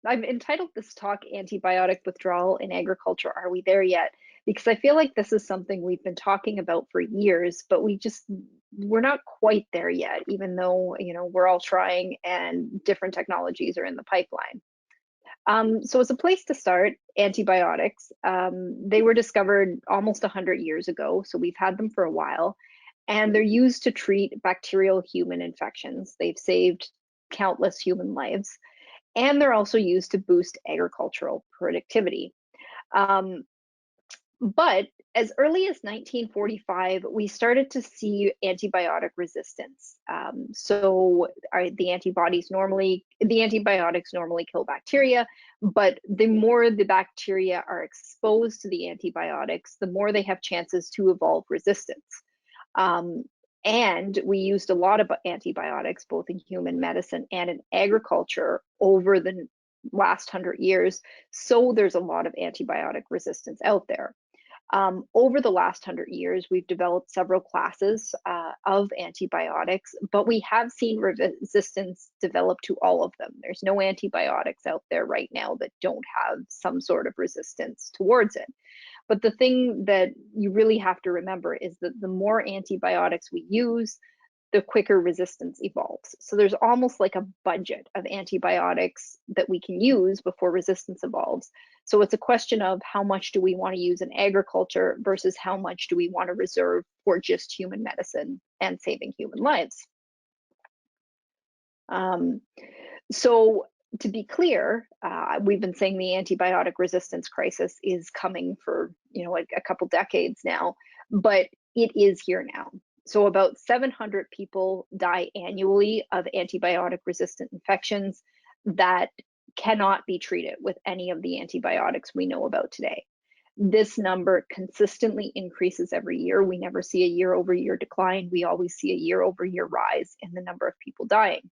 I've entitled this talk Antibiotic Withdrawal in Agriculture. Are we there yet? Because I feel like this is something we've been talking about for years, but we're not quite there yet, even though, we're all trying and different technologies are in the pipeline. So as a place to start, antibiotics, they were discovered almost 100 years ago, so we've had them for a while, and they're used to treat bacterial human infections. They've saved countless human lives, and they're also used to boost agricultural productivity. But as early as 1945, we started to see antibiotic resistance. The antibiotics normally kill bacteria, but the more the bacteria are exposed to the antibiotics, the more they have chances to evolve resistance. And we used a lot of antibiotics, both in human medicine and in agriculture, over the last 100 years. So there's a lot of antibiotic resistance out there. Over the last 100 years, we've developed several classes of antibiotics, but we have seen resistance develop to all of them. There's no antibiotics out there right now that don't have some sort of resistance towards it. But the thing that you really have to remember is that the more antibiotics we use, the quicker resistance evolves. So there's almost like a budget of antibiotics that we can use before resistance evolves. So it's a question of how much do we want to use in agriculture versus how much do we want to reserve for just human medicine and saving human lives. So to be clear, we've been saying the antibiotic resistance crisis is coming for a couple decades now, but it is here now. So about 700 people die annually of antibiotic resistant infections that cannot be treated with any of the antibiotics we know about today. This number consistently increases every year. We never see a year-over-year decline. We always see a year-over-year rise in the number of people dying.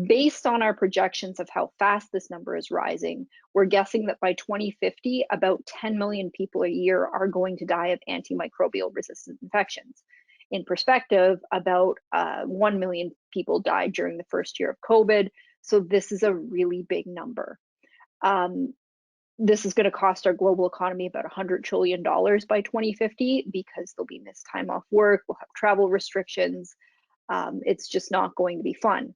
Based on our projections of how fast this number is rising, we're guessing that by 2050, about 10 million people a year are going to die of antimicrobial resistant infections. In perspective, about 1 million people died during the first year of COVID. So this is a really big number. This is going to cost our global economy about $100 trillion by 2050 because there'll be missed time off work, we'll have travel restrictions. It's just not going to be fun.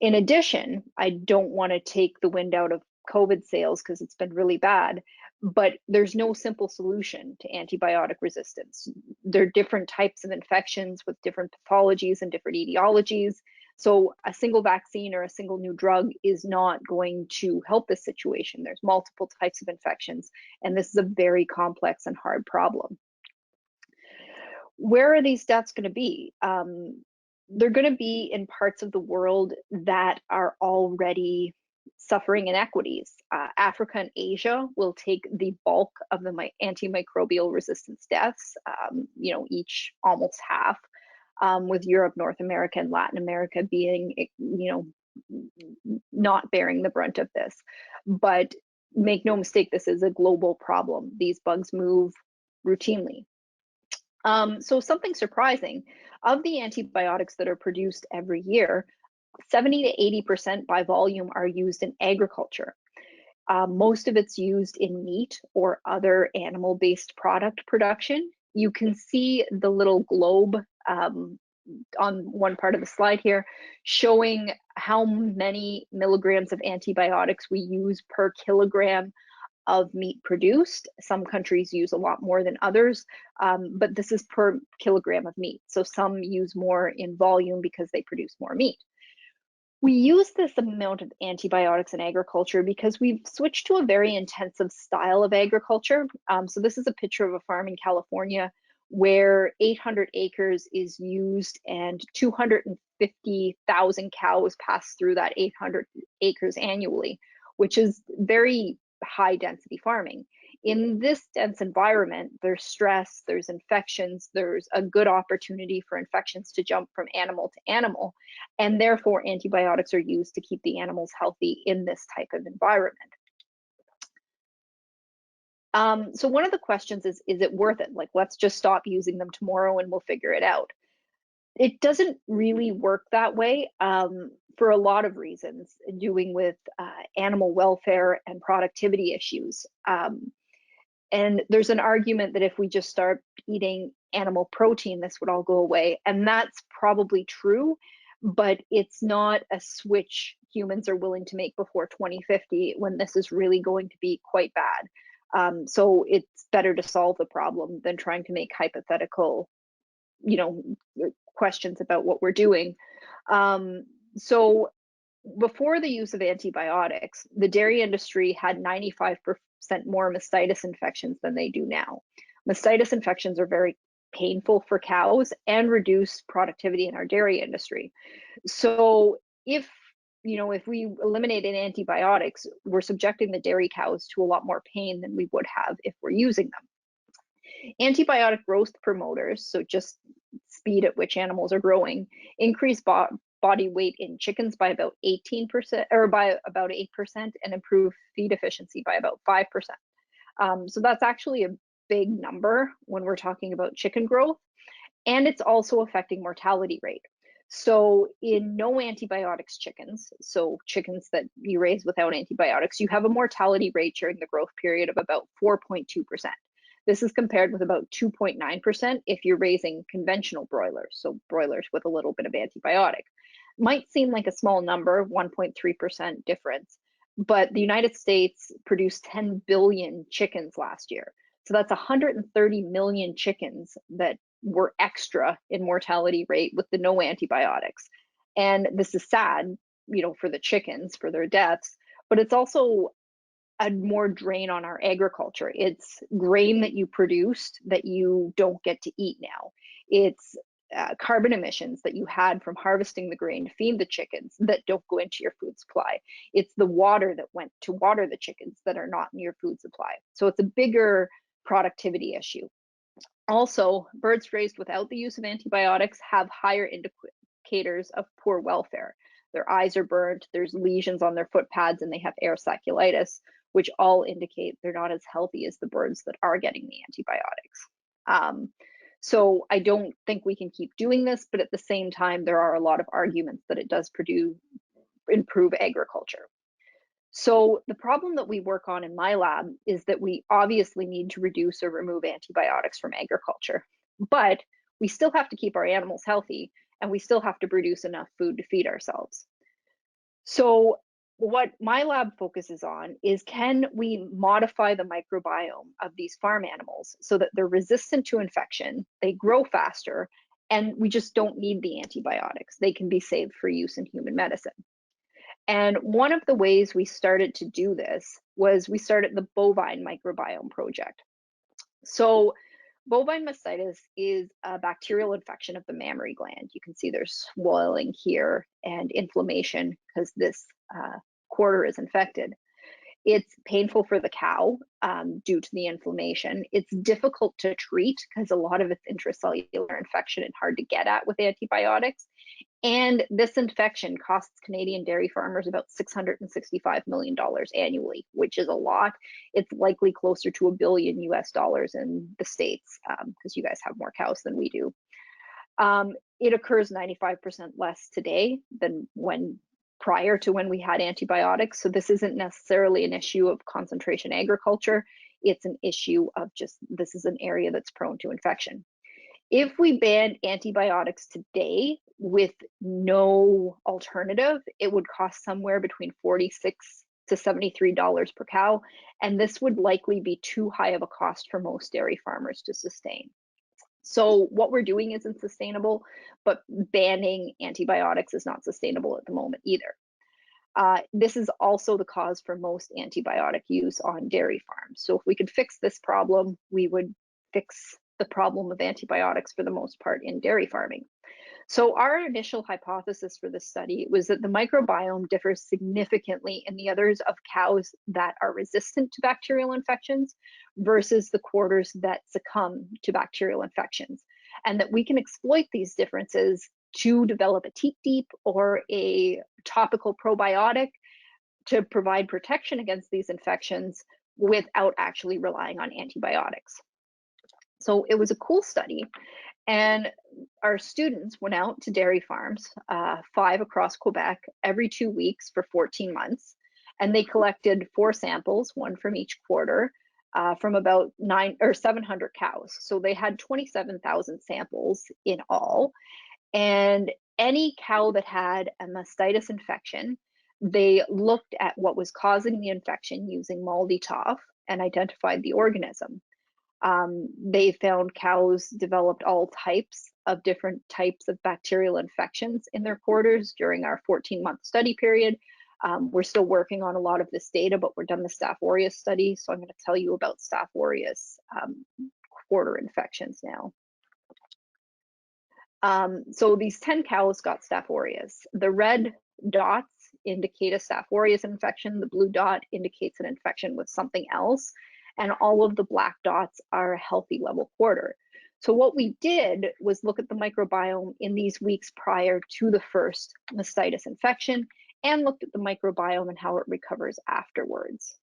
In addition, I don't want to take the wind out of COVID sails because it's been really bad, but there's no simple solution to antibiotic resistance. There are different types of infections with different pathologies and different etiologies. So a single vaccine or a single new drug is not going to help this situation. There's multiple types of infections, and this is a very complex and hard problem. Where are these deaths going to be? They're going to be in parts of the world that are already suffering inequities. Africa and Asia will take the bulk of the antimicrobial resistance deaths, each almost half, with Europe, North America, and Latin America being, not bearing the brunt of this. But make no mistake, this is a global problem. These bugs move routinely. So something surprising, of the antibiotics that are produced every year, 70 to 80% by volume are used in agriculture. Most of it's used in meat or other animal-based product production. You can see the little globe on one part of the slide here showing how many milligrams of antibiotics we use per kilogram of meat produced. Some countries use a lot more than others, but this is per kilogram of meat. So some use more in volume because they produce more meat. We use this amount of antibiotics in agriculture because we've switched to a very intensive style of agriculture. So this is a picture of a farm in California where 800 acres is used and 250,000 cows pass through that 800 acres annually, which is very high density farming. In this dense environment, there's stress, there's infections, there's a good opportunity for infections to jump from animal to animal, and therefore antibiotics are used to keep the animals healthy in this type of environment. So one of the questions is it worth it? Like, let's just stop using them tomorrow and we'll figure it out. It doesn't really work that way, for a lot of reasons, doing with animal welfare and productivity issues. And there's an argument that if we just start eating animal protein, this would all go away. And that's probably true, but it's not a switch humans are willing to make before 2050 when this is really going to be quite bad. So it's better to solve the problem than trying to make hypothetical, you know, questions about what we're doing. So before the use of antibiotics, the dairy industry had 95% more mastitis infections than they do now. Mastitis infections are very painful for cows and reduce productivity in our dairy industry. So if we eliminated antibiotics, we're subjecting the dairy cows to a lot more pain than we would have if we're using them. Antibiotic growth promoters, so just speed at which animals are growing, increase body weight in chickens by about 18% or by about 8% and improve feed efficiency by about 5%. So that's actually a big number when we're talking about chicken growth. And it's also affecting mortality rate. So in no antibiotics chickens, so chickens that you raise without antibiotics, you have a mortality rate during the growth period of about 4.2%. This is compared with about 2.9% if you're raising conventional broilers, so broilers with a little bit of antibiotic. Might seem like a small number, 1.3% difference, but the United States produced 10 billion chickens last year. So that's 130 million chickens that were extra in mortality rate with the no antibiotics. And this is sad, for the chickens, for their deaths, but it's also a more drain on our agriculture. It's grain that you produced that you don't get to eat now. It's carbon emissions that you had from harvesting the grain to feed the chickens that don't go into your food supply. It's the water that went to water the chickens that are not in your food supply. So it's a bigger productivity issue. Also, birds raised without the use of antibiotics have higher indicators of poor welfare. Their eyes are burnt, there's lesions on their foot pads, and they have air sacculitis, which all indicate they're not as healthy as the birds that are getting the antibiotics. So I don't think we can keep doing this, but at the same time, there are a lot of arguments that it does improve agriculture. So the problem that we work on in my lab is that we obviously need to reduce or remove antibiotics from agriculture, but we still have to keep our animals healthy and we still have to produce enough food to feed ourselves. So what my lab focuses on is, can we modify the microbiome of these farm animals so that they're resistant to infection, they grow faster, and we just don't need the antibiotics. They can be saved for use in human medicine. And one of the ways we started to do this was we started the Bovine Microbiome Project. So bovine mastitis is a bacterial infection of the mammary gland. You can see there's swelling here and inflammation because this quarter is infected. It's painful for the cow due to the inflammation. It's difficult to treat because a lot of it's intracellular infection and hard to get at with antibiotics. And this infection costs Canadian dairy farmers about $665 million annually, which is a lot. It's likely closer to $1 billion US in the States because you guys have more cows than we do. It occurs 95% less today than prior to when we had antibiotics. So this isn't necessarily an issue of concentration agriculture. It's an issue of just, this is an area that's prone to infection. If we banned antibiotics today with no alternative, it would cost somewhere between $46 to $73 per cow. And this would likely be too high of a cost for most dairy farmers to sustain. So what we're doing isn't sustainable, but banning antibiotics is not sustainable at the moment either. This is also the cause for most antibiotic use on dairy farms. So if we could fix this problem, we would fix the problem of antibiotics for the most part in dairy farming. So our initial hypothesis for this study was that the microbiome differs significantly in the udders of cows that are resistant to bacterial infections versus the quarters that succumb to bacterial infections, and that we can exploit these differences to develop a teat deep or a topical probiotic to provide protection against these infections without actually relying on antibiotics. So it was a cool study. And our students went out to dairy farms, 5 across Quebec, every 2 weeks for 14 months. And they collected 4 samples, one from each quarter, from about 700 cows. So they had 27,000 samples in all. And any cow that had a mastitis infection, they looked at what was causing the infection using MALDI-TOF and identified the organism. They found cows developed all types of different types of bacterial infections in their quarters during our 14-month study period. We're still working on a lot of this data, but we're done the Staph aureus study, so I'm going to tell you about Staph aureus quarter infections now. So these 10 cows got Staph aureus. The red dots indicate a Staph aureus infection. The blue dot indicates an infection with something else. And all of the black dots are a healthy level quarter. So what we did was look at the microbiome in these weeks prior to the first mastitis infection and looked at the microbiome and how it recovers afterwards.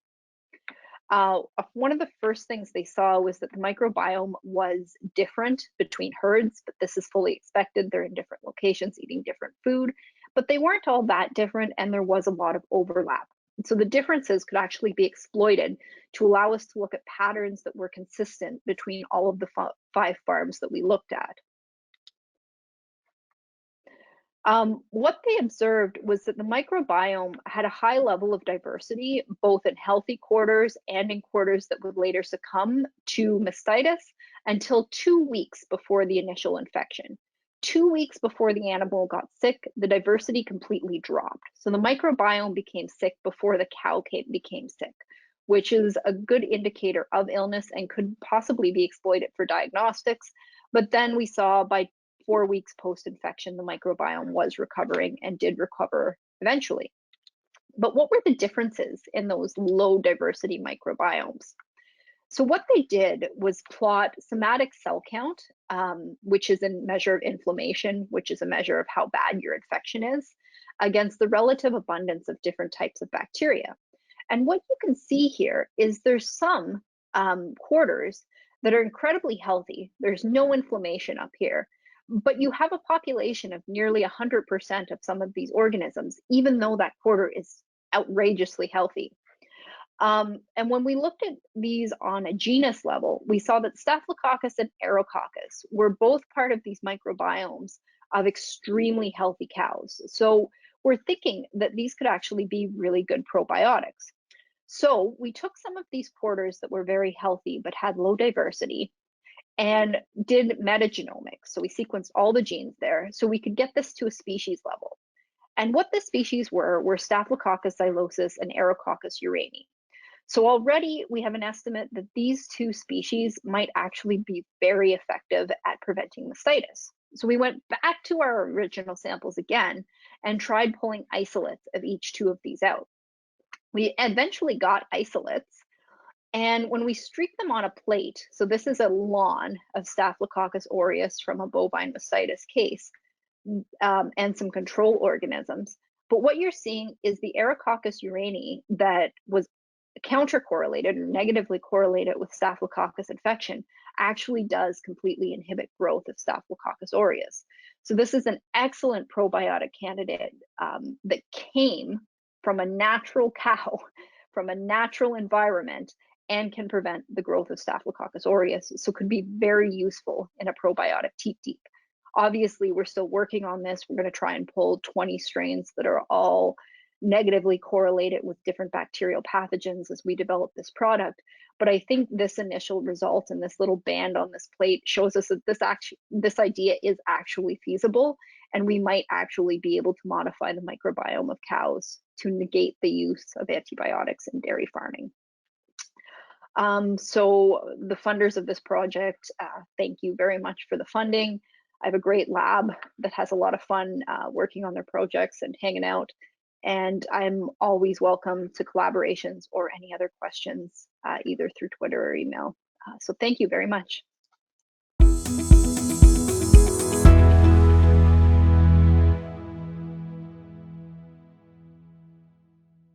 One of the first things they saw was that the microbiome was different between herds, but this is fully expected. They're in different locations eating different food, but they weren't all that different, and there was a lot of overlap. So the differences could actually be exploited to allow us to look at patterns that were consistent between all of the 5 farms that we looked at. What they observed was that the microbiome had a high level of diversity, both in healthy quarters and in quarters that would later succumb to mastitis until 2 weeks before the initial infection. 2 weeks before the animal got sick, the diversity completely dropped. So the microbiome became sick before the cow became sick, which is a good indicator of illness and could possibly be exploited for diagnostics. But then we saw by 4 weeks post-infection, the microbiome was recovering and did recover eventually. But what were the differences in those low diversity microbiomes? So what they did was plot somatic cell count, which is a measure of inflammation, which is a measure of how bad your infection is, against the relative abundance of different types of bacteria. And what you can see here is there's some quarters that are incredibly healthy. There's no inflammation up here, but you have a population of nearly 100% of some of these organisms, even though that quarter is outrageously healthy. And when we looked at these on a genus level, we saw that Staphylococcus and Aerococcus were both part of these microbiomes of extremely healthy cows. So we're thinking that these could actually be really good probiotics. So we took some of these quarters that were very healthy but had low diversity and did metagenomics. So we sequenced all the genes there so we could get this to a species level. And what the species were Staphylococcus xylosis and Aerococcus uranii. So already we have an estimate that these 2 species might actually be very effective at preventing mastitis. So we went back to our original samples again and tried pulling isolates of each 2 of these out. We eventually got isolates, and when we streaked them on a plate, so this is a lawn of Staphylococcus aureus from a bovine mastitis case, and some control organisms. But what you're seeing is the Aerococcus uranii that was counter-correlated or negatively correlated with Staphylococcus infection actually does completely inhibit growth of Staphylococcus aureus. So this is an excellent probiotic candidate that came from a natural cow, from a natural environment, and can prevent the growth of Staphylococcus aureus. So could be very useful in a probiotic deep. Obviously, we're still working on this. We're going to try and pull 20 strains that are all negatively correlated with different bacterial pathogens as we develop this product. But I think this initial result and this little band on this plate shows us that this idea is actually feasible, and we might actually be able to modify the microbiome of cows to negate the use of antibiotics in dairy farming. So the funders of this project, thank you very much for the funding. I have a great lab that has a lot of fun working on their projects and hanging out. And I'm always welcome to collaborations or any other questions, either through Twitter or email. So thank you very much.